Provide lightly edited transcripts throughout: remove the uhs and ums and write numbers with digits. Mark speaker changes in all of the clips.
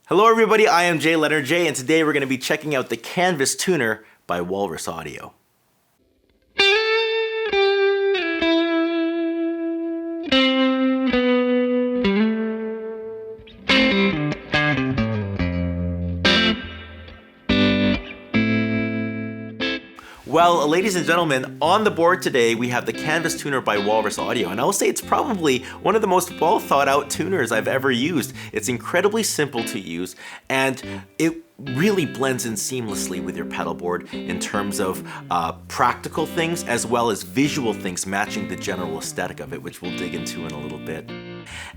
Speaker 1: Hello everybody, I am JayLeonardJ, and today we're going to be checking out the Canvas Tuner by Walrus Audio. Well, ladies and gentlemen, on the board today we have the Canvas Tuner by Walrus Audio, and I will say it's probably one of the most well thought out tuners I've ever used. It's incredibly simple to use, and it really blends in seamlessly with your pedal board in terms of practical things as well as visual things matching the general aesthetic of it, which we'll dig into in a little bit.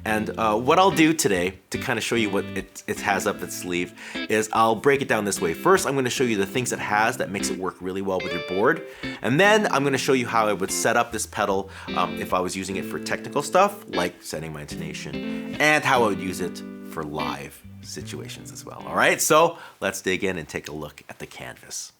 Speaker 1: And what I'll do today to kind of show you what it has up its sleeve is I'll break it down this way. First, I'm going to show you the things it has that makes it work really well with your board. And then I'm going to show you how I would set up this pedal if I was using it for technical stuff, like setting my intonation, and how I would use it for live situations as well. All right, so let's dig in and take a look at the Canvas.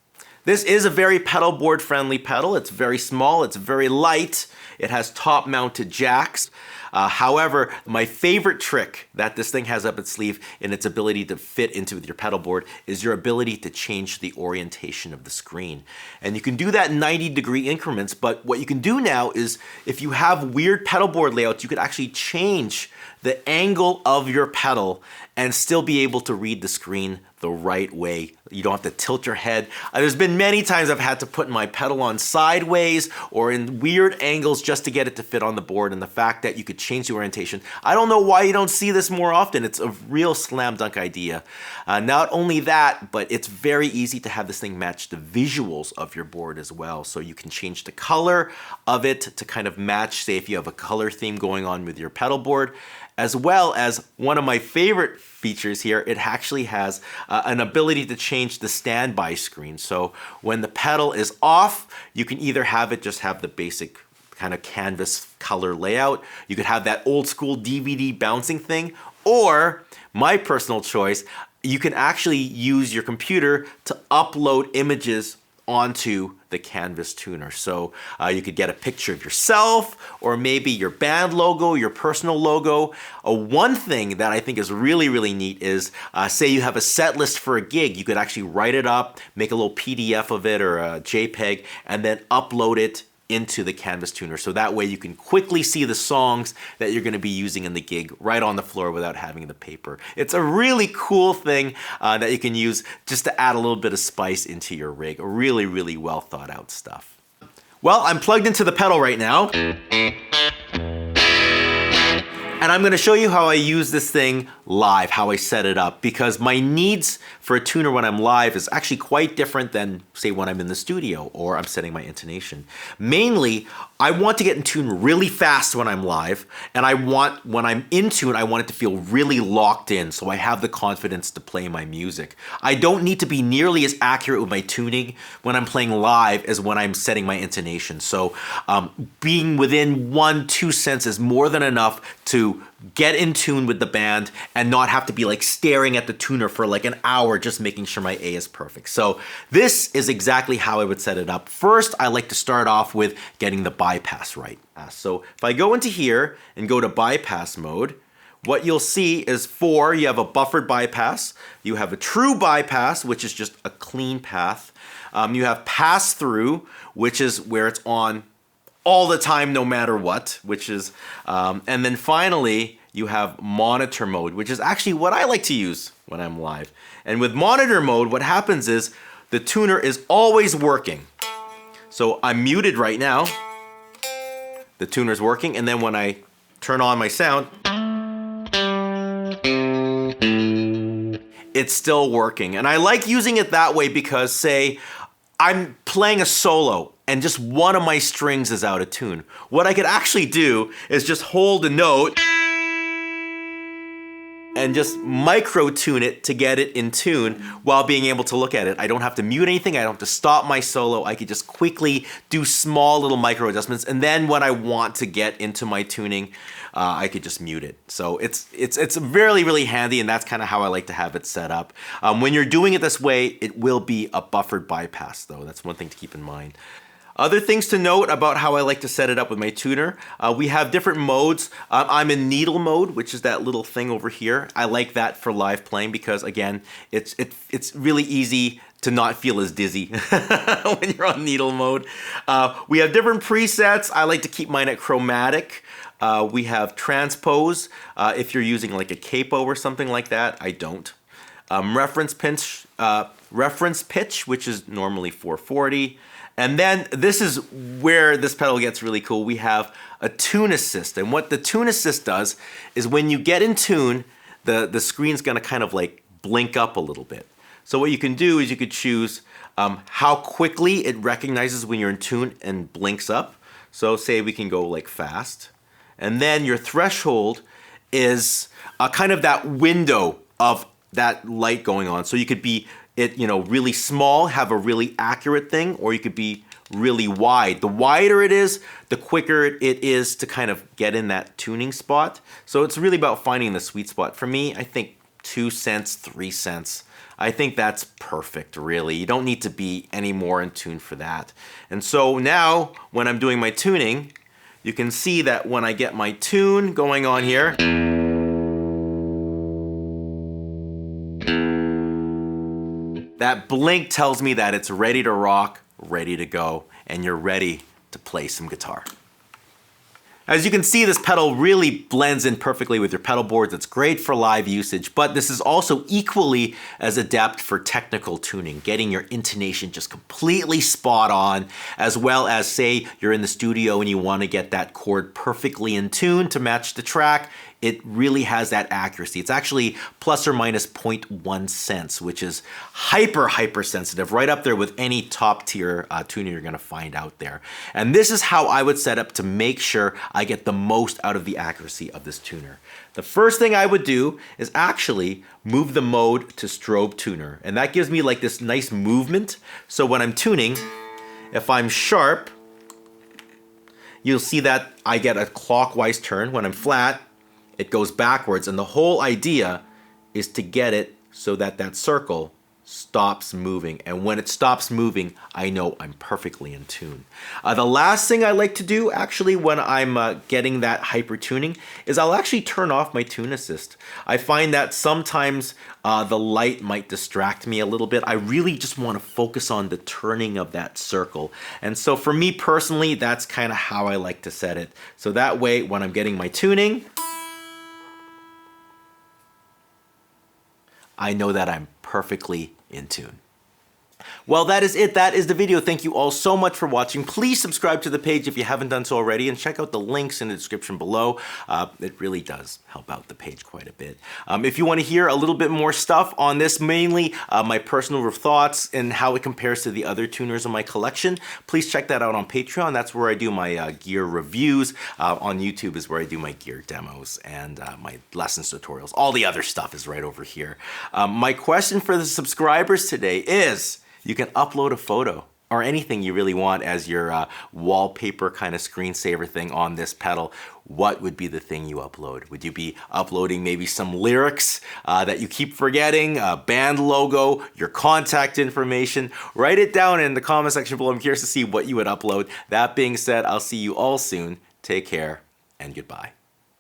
Speaker 1: This is a very pedal board friendly pedal. It's very small, it's very light. It has top mounted jacks. However, my favorite trick that this thing has up its sleeve in its ability to fit into with your pedal board is your ability to change the orientation of the screen. And you can do that in 90-degree increments, but what you can do now is if you have weird pedal board layouts, you could actually change the angle of your pedal and still be able to read the screen the right way. You don't have to tilt your head. There's been many times I've had to put my pedal on sideways or in weird angles just to get it to fit on the board, and the fact that you could change the orientation, I don't know why you don't see this more often. It's a real slam dunk idea. Not only that, but it's very easy to have this thing match the visuals of your board as well. So you can change the color of it to kind of match, say if you have a color theme going on with your pedal board, as well as one of my favorite features here, it actually has an ability to change the standby screen. So when the pedal is off, you can either have it just have the basic kind of canvas color layout. You could have that old school DVD bouncing thing, or my personal choice, you can actually use your computer to upload images onto the Canvas Tuner. So you could get a picture of yourself or maybe your band logo, your personal logo. One thing that I think is really, really neat is say you have a set list for a gig, you could actually write it up, make a little PDF of it or a JPEG, and then upload it into the Canvas Tuner. So that way you can quickly see the songs that you're gonna be using in the gig right on the floor without having the paper. It's a really cool thing that you can use just to add a little bit of spice into your rig. Really, really well thought out stuff. Well, I'm plugged into the pedal right now. And I'm gonna show you how I use this thing live, how I set it up, because my needs for a tuner when I'm live is actually quite different than, say, when I'm in the studio or I'm setting my intonation. Mainly, I want to get in tune really fast when I'm live, and when I'm in tune, I want it to feel really locked in, so I have the confidence to play my music. I don't need to be nearly as accurate with my tuning when I'm playing live as when I'm setting my intonation. So being within 1-2 cents is more than enough to get in tune with the band and not have to be like staring at the tuner for like an hour just making sure my A is perfect. So this is exactly how I would set it up. First, I like to start off with getting the bypass right. So if I go into here and go to bypass mode, what you'll see is you have a buffered bypass, you have a true bypass, which is just a clean path. You have pass through, which is where it's on all the time, no matter what, which is, and then finally, you have monitor mode, which is actually what I like to use when I'm live. And with monitor mode, what happens is the tuner is always working. So I'm muted right now, the tuner's working, and then when I turn on my sound, it's still working. And I like using it that way because, say, I'm playing a solo and just one of my strings is out of tune. What I could actually do is just hold a note and just micro tune it to get it in tune while being able to look at it. I don't have to mute anything, I don't have to stop my solo. I could just quickly do small little micro adjustments, and then when I want to get into my tuning, I could just mute it. So it's really, really handy, and that's kind of how I like to have it set up. When you're doing it this way, it will be a buffered bypass though. That's one thing to keep in mind. Other things to note about how I like to set it up with my tuner. We have different modes. I'm in needle mode, which is that little thing over here. I like that for live playing because, again, it's really easy to not feel as dizzy when you're on needle mode. We have different presets. I like to keep mine at chromatic. We have transpose if you're using like a capo or something like that. I don't. Reference pitch, which is normally 440. And then this is where this pedal gets really cool. We have a tune assist. And what the tune assist does is when you get in tune, the screen's gonna kind of like blink up a little bit. So what you can do is you could choose how quickly it recognizes when you're in tune and blinks up. So say we can go like fast. And then your threshold is kind of that window of that light going on. So you could be really small, have a really accurate thing, or you could be really wide. The wider it is, the quicker it is to kind of get in that tuning spot. So it's really about finding the sweet spot. For me, I think 2 cents, 3 cents. I think that's perfect, really. You don't need to be any more in tune for that. And so now, when I'm doing my tuning, you can see that when I get my tune going on here, that blink tells me that it's ready to rock, ready to go, and you're ready to play some guitar. As you can see, this pedal really blends in perfectly with your pedal boards. It's great for live usage, but this is also equally as adept for technical tuning, getting your intonation just completely spot on, as well as say you're in the studio and you want to get that chord perfectly in tune to match the track. It really has that accuracy. It's actually plus or minus 0.1 cents, which is hyper sensitive, right up there with any top tier tuner you're gonna find out there. And this is how I would set up to make sure I get the most out of the accuracy of this tuner. The first thing I would do is actually move the mode to strobe tuner. And that gives me like this nice movement. So when I'm tuning, if I'm sharp, you'll see that I get a clockwise turn. When I'm flat, it goes backwards, and the whole idea is to get it so that that circle stops moving. And when it stops moving, I know I'm perfectly in tune. The last thing I like to do actually when I'm getting that hyper tuning is I'll actually turn off my tune assist. I find that sometimes the light might distract me a little bit. I really just want to focus on the turning of that circle. And so for me personally, that's kind of how I like to set it. So that way when I'm getting my tuning, I know that I'm perfectly in tune. Well, that is it. That is the video. Thank you all so much for watching. Please subscribe to the page if you haven't done so already, and check out the links in the description below. It really does help out the page quite a bit. If you want to hear a little bit more stuff on this, mainly my personal thoughts and how it compares to the other tuners in my collection, please check that out on Patreon. That's where I do my gear reviews. On YouTube is where I do my gear demos and my lessons tutorials. All the other stuff is right over here. My question for the subscribers today is, you can upload a photo or anything you really want as your wallpaper kind of screensaver thing on this pedal. What would be the thing you upload? Would you be uploading maybe some lyrics that you keep forgetting, a band logo, your contact information? Write it down in the comment section below. I'm curious to see what you would upload. That being said, I'll see you all soon. Take care and goodbye.